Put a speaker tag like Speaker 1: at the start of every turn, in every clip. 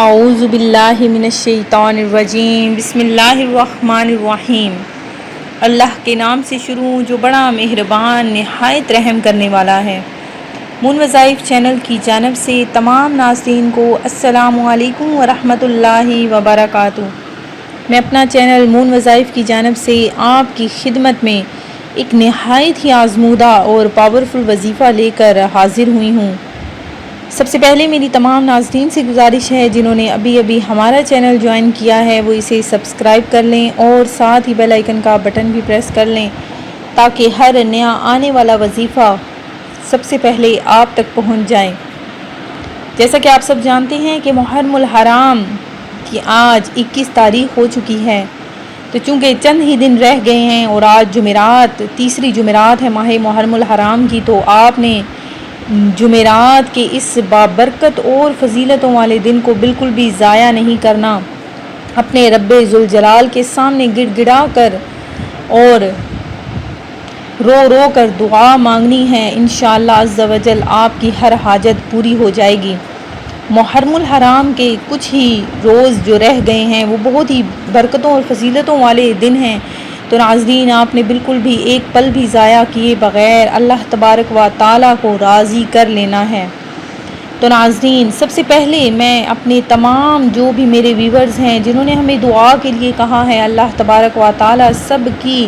Speaker 1: اعوذ باللہ من الشیطان الرجیم، بسم اللہ الرحمن الرحیم۔ اللہ کے نام سے شروع جو بڑا مہربان نہایت رحم کرنے والا ہے۔ مون وظائف چینل کی جانب سے تمام ناظرین کو السلام علیکم ورحمۃ اللہ وبرکاتہ۔ میں اپنا چینل مون وظائف کی جانب سے آپ کی خدمت میں ایک نہایت ہی آزمودہ اور پاورفل وظیفہ لے کر حاضر ہوئی ہوں۔ سب سے پہلے میری تمام ناظرین سے گزارش ہے جنہوں نے ابھی ہمارا چینل جوائن کیا ہے وہ اسے سبسکرائب کر لیں اور ساتھ ہی بیل آئیکن کا بٹن بھی پریس کر لیں تاکہ ہر نیا آنے والا وظیفہ سب سے پہلے آپ تک پہنچ جائے۔ جیسا کہ آپ سب جانتے ہیں کہ محرم الحرام کی آج 21 تاریخ ہو چکی ہے، تو چونکہ چند ہی دن رہ گئے ہیں اور آج جمعرات تیسری جمعرات ہے ماہ محرم الحرام کی، تو آپ نے جمعرات کے اس بابرکت اور فضیلتوں والے دن کو بالکل بھی ضائع نہیں کرنا، اپنے رب ذوالجلال کے سامنے گڑ گڑا کر اور رو رو کر دعا مانگنی ہے۔ انشاءاللہ عز و جل آپ کی ہر حاجت پوری ہو جائے گی۔ محرم الحرام کے کچھ ہی روز جو رہ گئے ہیں وہ بہت ہی برکتوں اور فضیلتوں والے دن ہیں، تو ناظرین آپ نے بالکل بھی ایک پل بھی ضائع کیے بغیر اللہ تبارک و تعالیٰ کو راضی کر لینا ہے۔ تو ناظرین سب سے پہلے میں اپنے تمام جو بھی میرے ویورز ہیں جنہوں نے ہمیں دعا کے لیے کہا ہے، اللہ تبارک و تعالیٰ سب کی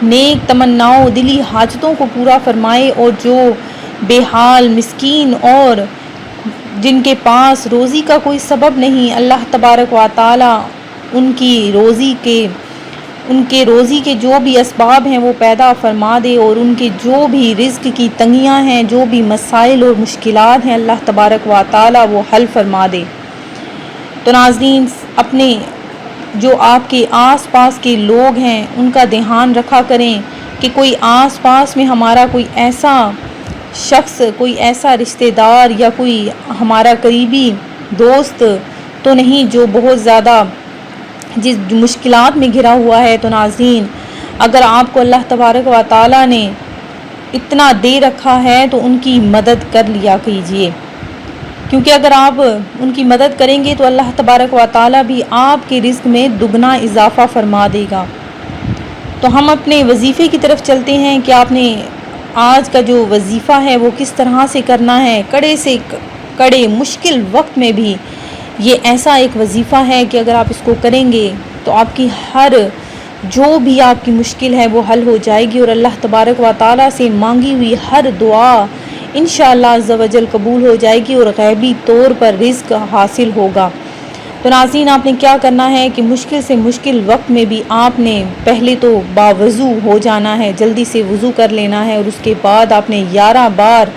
Speaker 1: نیک تمناؤں دلی حاجتوں کو پورا فرمائے، اور جو بے حال مسکین اور جن کے پاس روزی کا کوئی سبب نہیں، اللہ تبارک و تعالیٰ ان کے روزی کے جو بھی اسباب ہیں وہ پیدا فرما دے، اور ان کے جو بھی رزق کی تنگیاں ہیں، جو بھی مسائل اور مشکلات ہیں، اللہ تبارک و تعالیٰ وہ حل فرما دے۔ تو ناظرین اپنے جو آپ کے آس پاس کے لوگ ہیں ان کا دھیان رکھا کریں کہ کوئی آس پاس میں ہمارا کوئی ایسا شخص، کوئی ایسا رشتہ دار یا کوئی ہمارا قریبی دوست تو نہیں جو بہت زیادہ جس مشکلات میں گھرا ہوا ہے۔ تو ناظرین اگر آپ کو اللہ تبارک و تعالیٰ نے اتنا دے رکھا ہے تو ان کی مدد کر لیا کیجیے، کیونکہ اگر آپ ان کی مدد کریں گے تو اللہ تبارک و تعالیٰ بھی آپ کے رزق میں دگنا اضافہ فرما دے گا۔ تو ہم اپنے وظیفے کی طرف چلتے ہیں کہ آپ نے آج کا جو وظیفہ ہے وہ کس طرح سے کرنا ہے۔ کڑے سے کڑے مشکل وقت میں بھی یہ ایسا ایک وظیفہ ہے کہ اگر آپ اس کو کریں گے تو آپ کی ہر جو بھی آپ کی مشکل ہے وہ حل ہو جائے گی، اور اللہ تبارک و تعالیٰ سے مانگی ہوئی ہر دعا انشاءاللہ عز و جل قبول ہو جائے گی اور غیبی طور پر رزق حاصل ہوگا۔ تو ناظرین آپ نے کیا کرنا ہے کہ مشکل سے مشکل وقت میں بھی آپ نے پہلے تو باوضو ہو جانا ہے، جلدی سے وضو کر لینا ہے، اور اس کے بعد آپ نے 11 بار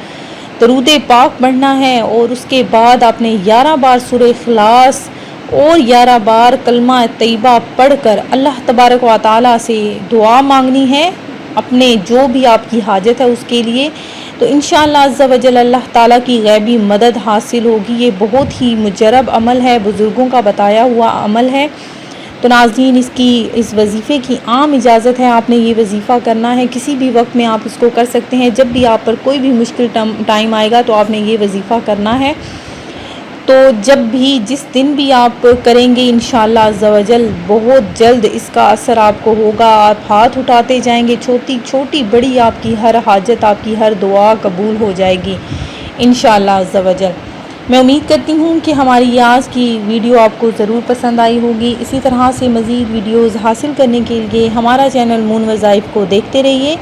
Speaker 1: درود پاک پڑھنا ہے، اور اس کے بعد آپ نے 11 بار سورہ اخلاص اور 11 بار کلمہ طیبہ پڑھ کر اللہ تبارک و تعالیٰ سے دعا مانگنی ہے اپنے جو بھی آپ کی حاجت ہے اس کے لیے۔ تو انشاءاللہ عز و جل اللہ تعالیٰ کی غیبی مدد حاصل ہوگی۔ یہ بہت ہی مجرب عمل ہے، بزرگوں کا بتایا ہوا عمل ہے۔ تو ناظرین اس وظیفے کی عام اجازت ہے، آپ نے یہ وظیفہ کرنا ہے، کسی بھی وقت میں آپ اس کو کر سکتے ہیں، جب بھی آپ پر کوئی بھی مشکل ٹائم آئے گا تو آپ نے یہ وظیفہ کرنا ہے۔ تو جب بھی جس دن بھی آپ کریں گے انشاءاللہ عز و جل بہت جلد اس کا اثر آپ کو ہوگا، آپ ہاتھ اٹھاتے جائیں گے، چھوٹی چھوٹی بڑی آپ کی ہر حاجت، آپ کی ہر دعا قبول ہو جائے گی انشاءاللہ عز و جل۔ میں امید کرتی ہوں کہ ہماری یہ آج کی ویڈیو آپ کو ضرور پسند آئی ہوگی۔ اسی طرح سے مزید ویڈیوز حاصل کرنے کے لیے ہمارا چینل مون وظائف کو دیکھتے رہیے۔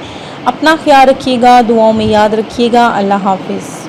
Speaker 1: اپنا خیال رکھیے گا، دعاؤں میں یاد رکھیے گا۔ اللہ حافظ۔